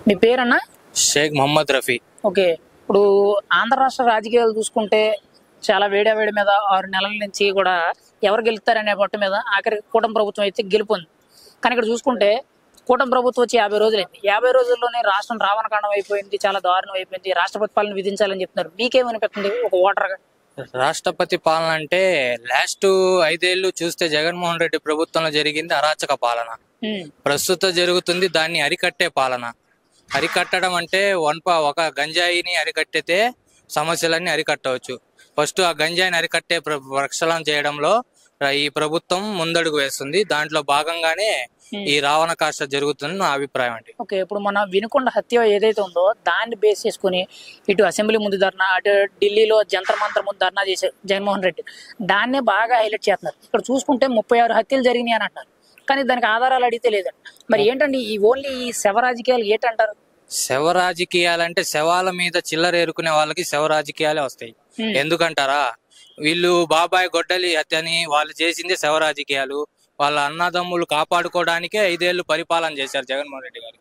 మీ పేరన్నా? Sheikh Mohammed Rafi. Okay. ఇప్పుడు ఆంధ్ర రాష్ట్ర రాజకీయాలు చూసుకుంటే చాలా వేడి మీద 6 నెలల నుంచి కూడా ఎవరు గెలుస్తారనే పట్టు మీద ఆఖరికి కూటమి ప్రభుత్వం అయితే గెలుపొంది. కానీ ఇక్కడ చూసుకుంటే కూటమి ప్రభుత్వం వచ్చి 50 రోజులైంది. 50 రోజుల్లోనే రాష్ట్రం రావణకాండం అయిపోయింది, చాలా దారుణం అయిపోయింది. రాష్ట్రపతి పాలన విధించాలని చెప్తున్నారు. మీకేమనిపిస్తుంది ఒక ఓటర్గా? రాష్ట్రపతి పాలన అంటే లాస్ట్ 5 ఏళ్లు చూస్తే జగన్మోహన్ రెడ్డి ప్రభుత్వంలో జరిగింది అరాచక పాలన. ప్రస్తుతం జరుగుతుంది దాన్ని అరికట్టే పాలన. అరికట్టడం అంటే ఒక గంజాయిని అరికట్టితే సమస్యలన్నీ అరికట్టవచ్చు. ఫస్ట్ ఆ గంజాయిని అరికట్టే ప్రక్షాళన చేయడంలో ఈ ప్రభుత్వం ముందడుగు వేస్తుంది. దాంట్లో భాగంగానే ఈ రావణ కాష్ట జరుగుతుంది నా అభిప్రాయం అండి. ఓకే. ఇప్పుడు మన వినుకొండ హత్య ఏదైతే ఉందో దాన్ని బేస్ చేసుకుని ఇటు అసెంబ్లీ ముందు ధర్నా, అటు ఢిల్లీలో జంతర్ మంతర్ ముందు ధర్నా చేశారు జగన్మోహన్ రెడ్డి. దాన్నే బాగా హైలైట్ చేస్తున్నారు. ఇక్కడ చూసుకుంటే 36 హత్యలు జరిగినాయి అని అంటారు. కానీ దానికి ఆధారాలు అడిగితే లేదండి. మరి ఏంటండి ఈ ఓన్లీ ఈ శవ రాజకీయాలు ఏంటంటారు? శవ రాజకీయాలంటే శవాల మీద చిల్లర ఏరుకునే వాళ్ళకి శవ రాజకీయాలే వస్తాయి. ఎందుకంటారా, వీళ్ళు బాబాయ్ గొడ్డలి హత్యని వాళ్ళు చేసిందే శవ రాజకీయాలు. వాళ్ళ అన్నదమ్ములు కాపాడుకోవడానికే 5 ఏళ్లు పరిపాలన చేశారు జగన్మోహన్ రెడ్డి గారు.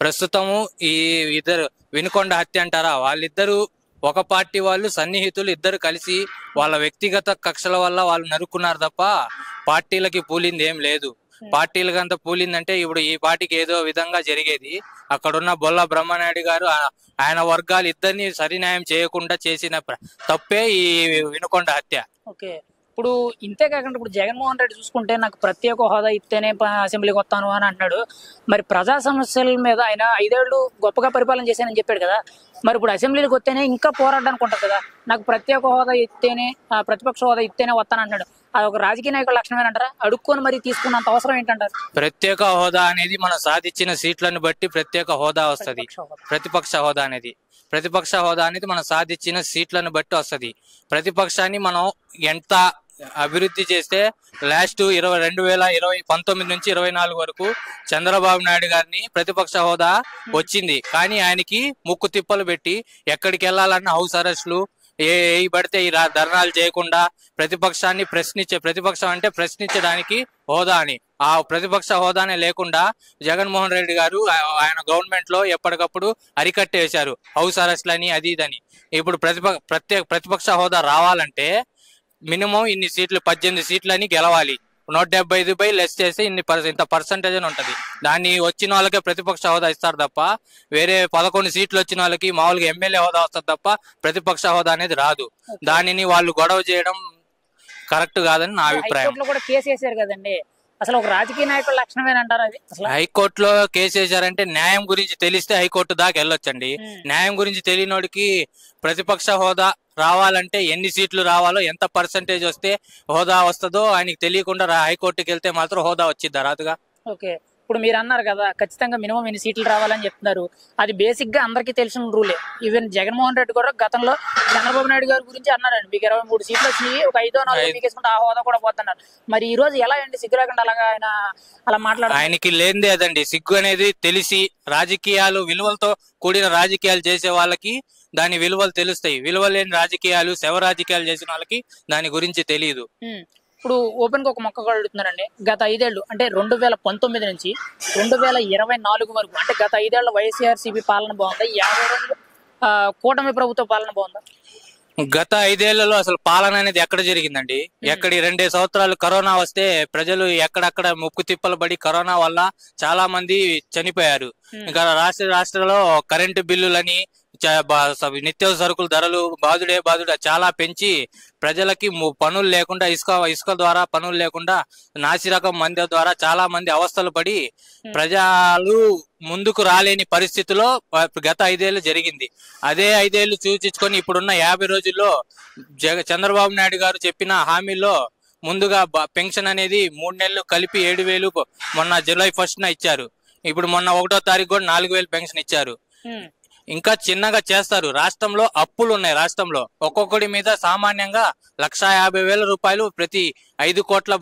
ప్రస్తుతము ఈ ఇద్దరు వినుకొండ హత్య అంటారా, వాళ్ళిద్దరు ఒక పార్టీ వాళ్ళు సన్నిహితులు ఇద్దరు కలిసి వాళ్ళ వ్యక్తిగత కక్షల వల్ల వాళ్ళు నరుక్కున్నారు తప్ప పార్టీలకి పూలింది ఏం లేదు. పార్టీలకంతా పూలిందంటే ఇప్పుడు ఈ పార్టీకి ఏదో విధంగా జరిగేది. అక్కడున్న బొల్ల బ్రహ్మనాయుడు గారు ఆయన వర్గాలు ఇద్దరిని సరిన్యాయం చేయకుండా చేసిన తప్పే ఈ వినుకొండ హత్య. ఓకే. ఇప్పుడు ఇంతే కాకుండా ఇప్పుడు జగన్మోహన్ రెడ్డి చూసుకుంటే నాకు ప్రత్యేక హోదా ఇస్తేనే అసెంబ్లీకి వస్తాను అని అంటున్నాడు. మరి ప్రజా సమస్యల మీద ఆయన 5 ఏళ్లు గొప్పగా పరిపాలన చేశానని చెప్పాడు కదా. మరి ఇప్పుడు అసెంబ్లీకి వస్తేనే ఇంకా పోరాడడానికి ఉంటుంది కదా. నాకు ప్రత్యేక హోదా ఇస్తేనే, ప్రతిపక్ష హోదా ఇస్తేనే వస్తాను అంటున్నాడు. అది ఒక రాజకీయ నాయకుల లక్షణమేనంటారా? అడుక్కొని మరి తీసుకున్నంత అవసరం ఏంటంటారు? ప్రత్యేక హోదా అనేది మనం సాధించిన సీట్లను బట్టి ప్రత్యేక హోదా వస్తుంది. ప్రతిపక్ష హోదా అనేది మనం సాధించిన సీట్లను బట్టి వస్తుంది. ప్రతిపక్షాన్ని మనం ఎంత అభివృద్ధి చేస్తే లాస్ట్ 2019 నుంచి 24 వరకు చంద్రబాబు నాయుడు గారిని ప్రతిపక్ష హోదా వచ్చింది. కానీ ఆయనకి ముక్కు తిప్పలు పెట్టి ఎక్కడికి వెళ్ళాలన్న హౌస్ అరెస్టులు ఏ పడితే ఈ ధర్నాలు చేయకుండా ప్రతిపక్షం అంటే ప్రశ్నించడానికి హోదా అని ఆ ప్రతిపక్ష హోదానే లేకుండా జగన్మోహన్ రెడ్డి గారు ఆయన గవర్నమెంట్ లో ఎప్పటికప్పుడు అరికట్టేశారు హౌస్ అరెస్టులని అది ఇదని. ఇప్పుడు ప్రతిపక్ష హోదా రావాలంటే మినిమం ఇన్ని సీట్లు 18 సీట్లని గెలవాలి. 175 లెస్ చేస్తే ఇంత పర్సంటేజ్ అని ఉంటది. దాన్ని వచ్చిన వాళ్ళకే ప్రతిపక్ష హోదా ఇస్తారు తప్ప వేరే 11 సీట్లు వచ్చిన వాళ్ళకి మామూలుగా ఎమ్మెల్యే హోదా వస్తుంది తప్ప ప్రతిపక్ష హోదా అనేది రాదు. దానిని వాళ్ళు గొడవ చేయడం కరెక్ట్ కాదని నా అభిప్రాయం. కూడా కేసు వేశారు కదండి, అసలు ఒక రాజకీయ నాయకుల లక్షణమేనంటారు అది? హైకోర్టులో కేసు వేశారంటే న్యాయం గురించి తెలిస్తే హైకోర్టు దాకా వెళ్ళొచ్చండి. న్యాయం గురించి తెలియనోడికి ప్రతిపక్ష హోదా రావాలంటే ఎన్ని సీట్లు రావాలో, ఎంత పర్సంటేజ్ వస్తే హోదా వస్తుందో ఆయనకి తెలియకుండా హైకోర్టుకి వెళ్తే మాత్రం హోదా వచ్చిద్దా? రాదుగా. ఓకే. ఇప్పుడు మీరు అన్నారు కదా ఖచ్చితంగా మినిమం ఎన్ని సీట్లు రావాలని చెప్తున్నారు. అది బేసిక్ గా అందరికీ తెలిసిన రూలే. ఈవెన్ జగన్మోహన్ రెడ్డి కూడా గతంలో చంద్రబాబు నాయుడు గారి గురించి అన్నారండి, మీకు 23 సీట్లు వచ్చినాయి, ఒక 5-4 మీకేసుకుంటే ఆ హోదా కూడా పోతున్నారు. మరి ఈ రోజు ఎలా అండి సిగ్గు లేకుండా అలాగా ఆయన అలా మాట్లాడారు? ఆయనకి లేనిదే అదండి సిగ్గు అనేది. తెలిసి రాజకీయాలు విలువలతో కూడిన రాజకీయాలు చేసే వాళ్ళకి దాని విలువలు తెలుస్తాయి. విలువ లేని రాజకీయాలు, శవ రాజకీయాలు చేసిన వాళ్ళకి దాని గురించి తెలియదు. ఇప్పుడు ఓపెన్ గా ఒక మొక్క అడుగుతున్నారండి. గత 5 ఏళ్లు అంటే 2019 నుంచి 2024 వరకు అంటే గత 5 ఏళ్ల వైఎస్ఆర్సీపీ పాలన బాగుందా? 50 రోజులు కూటమి ప్రభుత్వ పాలన బాగుందా? గత 5 ఏళ్లలో అసలు పాలన అనేది ఎక్కడ జరిగిందండి? 2 సంవత్సరాలు కరోనా వస్తే ప్రజలు ఎక్కడక్కడ ముక్కు తిప్పలు పడి కరోనా వల్ల చాలా మంది చనిపోయారు. ఇంకా రాష్ట్రంలో కరెంటు బిల్లులని, నిత్యావసర సరుకుల ధరలు బాదుడే చాలా పెంచి ప్రజలకి పనులు లేకుండా ఇసుక ద్వారా పనులు లేకుండా నాసిరకం మంది ద్వారా చాలా మంది అవస్థలు పడి ప్రజలు ముందుకు రాలేని పరిస్థితిలో గత 5 ఏళ్లు జరిగింది. అదే 5 ఏళ్లు సూచించుకొని ఇప్పుడున్న 50 రోజుల్లో చంద్రబాబు నాయుడు గారు చెప్పిన హామీల్లో ముందుగా పెన్షన్ అనేది 3 నెలలు కలిపి 7,000 మొన్న జూలై 1st ఇచ్చారు. ఇప్పుడు మొన్న 1వ తారీఖు కూడా 4,000 పెన్షన్ ఇచ్చారు. ఇంకా చిన్నగా చేస్తారు. రాష్ట్రంలో అప్పులు ఉన్నాయి. రాష్ట్రంలో ఒక్కొక్కడి మీద సామాన్యంగా 1,50,000 రూపాయలు ప్రతి 5 కోట్ల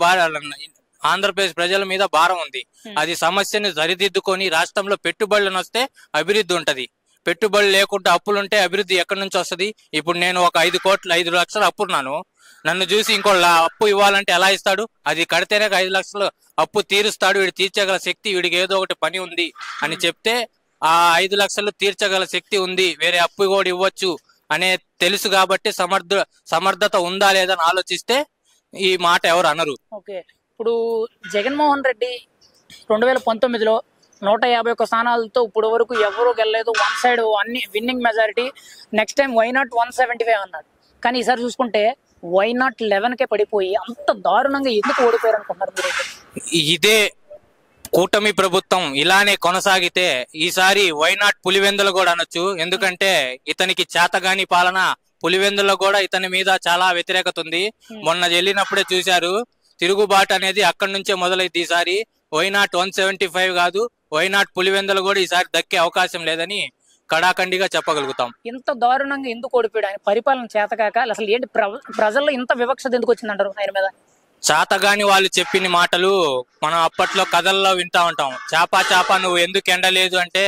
ఆంధ్రప్రదేశ్ ప్రజల మీద భారం ఉంది. అది సమస్యని సరిదిద్దుకొని రాష్ట్రంలో పెట్టుబడులను వస్తే అభివృద్ధి ఉంటది. పెట్టుబడులు లేకుండా అప్పులుంటే అభివృద్ధి ఎక్కడి నుంచి వస్తుంది? ఇప్పుడు నేను ఒక 5 లక్షలు అప్పున్నాను, నన్ను చూసి ఇంకో అప్పు ఇవ్వాలంటే ఎలా ఇస్తాడు? అది కడితేనే 5 లక్షలు అప్పు తీరుస్తాడు. వీడు తీర్చగల శక్తి, వీడికి ఏదో ఒకటి పని ఉంది అని చెప్తే ఆ 5 లక్షలు తీర్చగల శక్తి ఉంది, వేరే అప్పు కూడా ఇవ్వచ్చు అనే తెలుసు కాబట్టి సమర్థత ఉందా లేదా అని ఆలోచిస్తే ఈ మాట ఎవరు అనరు. ఓకే, ఇప్పుడు జగన్మోహన్ రెడ్డి 2019లో 151 స్థానాలతో ఇప్పుడు వరకు ఎవరు గెలలేదు, వన్ సైడ్ అన్ని winnowing majority. Next time why not 175 అన్నాడు, కానీ ఈసారి చూసుకుంటే వైనాట్ 11కే పడిపోయి అంత దారుణంగా ఎందుకు ఓడిపోయారు అనుకుంటున్నారు మీరు? ఇదే కూటమి ప్రభుత్వం ఇలానే కొనసాగితే ఈసారి వైనాట్ పులివెందులు కూడా అనొచ్చు. ఎందుకంటే ఇతనికి చేతగాని పాలన, పులివెందుల్లో కూడా ఇతని మీద చాలా వ్యతిరేకత ఉంది. మొన్న వెళ్ళినప్పుడే చూశారు, తిరుగుబాటు అనేది అక్కడి నుంచే మొదలైంది. ఈసారి వైనాట్ 175 కాదు, వైనాట్ పులివెందులు కూడా ఈసారి దక్కే అవకాశం లేదని కడాఖండిగా చెప్పగలుగుతాం. ఇంత దారుణంగా ఎందుకు ఓడిపోయాడు? ఆయన పరిపాలన చేతకాక అసలు ఏంటి? ప్రజల్లో ఇంత వివక్షత ఎందుకు వచ్చిందంటారు ఆయన మీద? చాతగాని వాళ్ళు చెప్పిన మాటలు మనం అప్పట్లో కథల్లో వింటా ఉంటాం. చాపా నువ్వు ఎందుకు ఎండలేదు అంటే,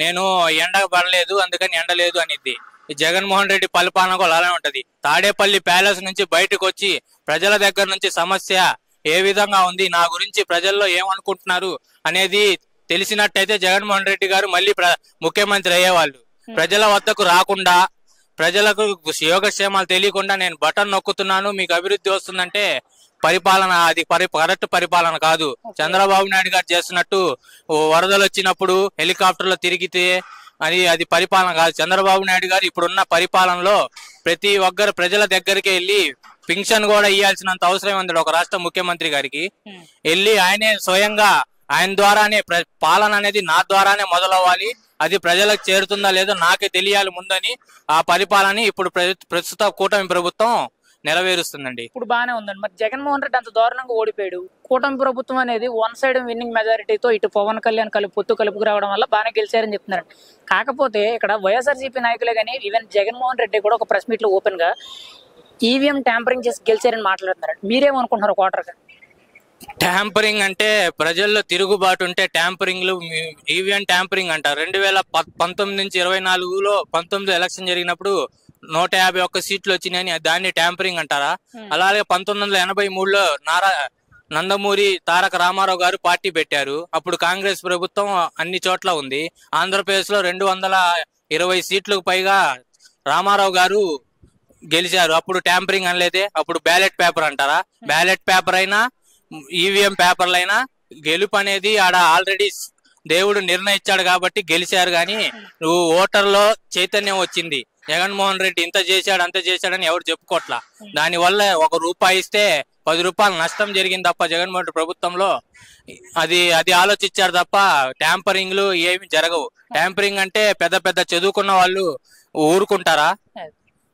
నేను ఎండ పడలేదు అందుకని ఎండలేదు అనిద్ది. ఈ జగన్మోహన్ రెడ్డి పరిపాలన కూడా అలానే ఉంటది. తాడేపల్లి ప్యాలెస్ నుంచి బయటకు వచ్చి ప్రజల దగ్గర నుంచి సమస్య ఏ విధంగా ఉంది, నా గురించి ప్రజల్లో ఏమనుకుంటున్నారు అనేది తెలిసినట్టయితే జగన్మోహన్ రెడ్డి గారు మళ్ళీ ముఖ్యమంత్రి అయ్యేవాళ్ళు. ప్రజల వద్దకు రాకుండా, ప్రజలకు యోగక్షేమాలు తెలియకుండా నేను బటన్ నొక్కుతున్నాను మీకు అభివృద్ధి వస్తుందంటే పరిపాలన అది కరెక్ట్ పరిపాలన కాదు. చంద్రబాబు నాయుడు గారు చేస్తున్నట్టు వరదలు వచ్చినప్పుడు హెలికాప్టర్లో తిరిగితే అది పరిపాలన కాదు. చంద్రబాబు నాయుడు గారు ఇప్పుడున్న పరిపాలనలో ప్రతి ఒక్కరు ప్రజల దగ్గరికి వెళ్ళి పింఛన్ కూడా ఇవ్వాల్సినంత అవసరం ఉంది ఒక రాష్ట్ర ముఖ్యమంత్రి గారికి. వెళ్ళి ఆయనే స్వయంగా ఆయన ద్వారానే పాలన అనేది నా ద్వారానే మొదలవ్వాలి, అది ప్రజలకు చేరుతుందా లేదో నాకే తెలియాలి ముందని ఆ పరిపాలన ఇప్పుడు ప్రస్తుత కూటమి ప్రభుత్వం నెరవేరుస్తుందండి. ఇప్పుడు బాగానే ఉందండి. మరి జగన్మోహన్ రెడ్డి అంత దారుణంగా ఓడిపోయాడు, కూటమి ప్రభుత్వం అనేది వన్ సైడ్ విన్నింగ్ మెజారిటీతో ఇటు పవన్ కళ్యాణ్ కలుపుకు రావడం వల్ల బాగానే గెలిచారని చెప్తున్నారు. కాకపోతే ఇక్కడ వైఎస్ఆర్సీపీ నాయకులే కానీ ఈవెన్ జగన్మోహన్ రెడ్డి కూడా ఒక ప్రెస్ మీట్ లో ఓపెన్ గా ఈవీఎం ట్యాంపరింగ్ చేసి గెలిచారని మాట్లాడుతున్నారు. మీరేమనుకుంటున్నారు క్వార్టర్గా? ట్యాంపరింగ్ అంటే ప్రజల్లో తిరుగుబాటు ఉంటే ట్యాంపరింగ్లు, ఈవీఎం ట్యాంపరింగ్ అంటారు. 2019 నుంచి 24లో 19 ఎలక్షన్ జరిగినప్పుడు 151 సీట్లు వచ్చినాయని దాన్ని ట్యాంపరింగ్ అంటారా? అలాగే 1983లో నందమూరి తారక రామారావు గారు పార్టీ పెట్టారు. అప్పుడు కాంగ్రెస్ ప్రభుత్వం అన్ని చోట్ల ఉంది. ఆంధ్రప్రదేశ్ లో 220 సీట్లకు పైగా రామారావు గారు గెలిచారు. అప్పుడు ట్యాంపరింగ్ అనలేదే. అప్పుడు బ్యాలెట్ పేపర్ అంటారా? బ్యాలెట్ పేపర్ అయినా ఈవీఎం పేపర్లైనా గెలుపు అనేది ఆడ ఆల్రెడీ దేవుడు నిర్ణయించాడు కాబట్టి గెలిచారు. కానీ నువ్వు ఓటర్లో చైతన్యం వచ్చింది, జగన్మోహన్ రెడ్డి ఇంత చేశాడు అంత చేశాడని ఎవరు చెప్పుకోట్లా. దానివల్ల ₹1 ఇస్తే 10 రూపాయలు నష్టం జరిగింది తప్ప జగన్మోహన్ రెడ్డి ప్రభుత్వంలో అది ఆలోచించారు తప్ప ట్యాంపరింగ్లు ఏమి జరగవు. ట్యాంపరింగ్ అంటే పెద్ద పెద్ద చదువుకున్న వాళ్ళు ఊరుకుంటారా?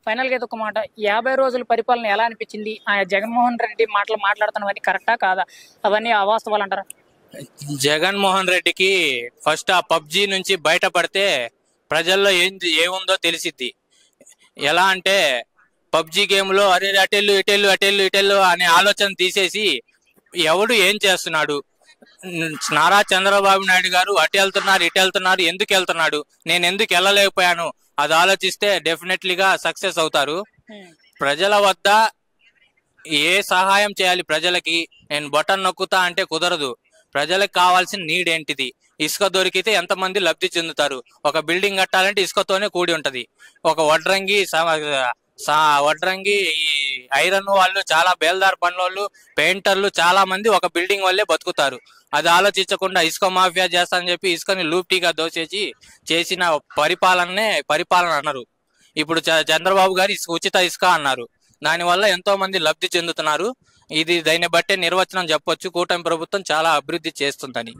ఫైనల్ గా ఒక మాట, 50 రోజుల పరిపాలన ఎలా అనిపించింది? ఆ జగన్మోహన్ రెడ్డి మాట్లాడుతున్నవన్నీ కరెక్టా కాదా? అవన్నీ అవాస్తవాలు అంటారా? జగన్మోహన్ రెడ్డికి ఫస్ట్ ఆ పబ్జీ నుంచి బయటపడితే ప్రజల్లో ఏముందో తెలిసిద్ది. ఎలా అంటే పబ్జీ గేమ్ లో అరే అటెల్లు ఇటెల్లు అటెల్లు ఇటెల్లు అనే ఆలోచన తీసేసి ఎవడు ఏం చేస్తున్నాడు, నారా చంద్రబాబు నాయుడు గారు అటు వెళ్తున్నారు ఇటు వెళ్తున్నారు, ఎందుకు వెళ్తున్నాడు, నేను ఎందుకు వెళ్ళలేకపోయాను, అది ఆలోచిస్తే డెఫినెట్లీగా సక్సెస్ అవుతారు. ప్రజల వద్ద ఏ సహాయం చేయాలి ప్రజలకి, నేను బటన్ నొక్కుతా అంటే కుదరదు. ప్రజలకు కావాల్సిన నీడ్ ఏంటిది? ఇసుక దొరికితే ఎంతమంది లబ్ధి చెందుతారు? ఒక బిల్డింగ్ కట్టాలంటే ఇసుకతోనే కూడి ఉంటది. ఒక వడ్రంగి ఈ ఐరన్ వాళ్ళు, చాలా బేల్దార్ పనులు, పెయింటర్లు చాలా మంది ఒక బిల్డింగ్ వల్లే బతుకుతారు. అది ఆలోచించకుండా ఇసుక మాఫియా చేస్తానని చెప్పి ఇసుకని లూప్టీగా దోచేసి చేసిన పరిపాలన అన్నారు. ఇప్పుడు చంద్రబాబు గారు ఉచిత ఇసుక అన్నారు. దానివల్ల ఎంతో మంది లబ్ధి చెందుతున్నారు. దీన్ని బట్టే నిర్వచనం చెప్పొచ్చు కూటమి ప్రభుత్వం చాలా అభివృద్ధి చేస్తుందని.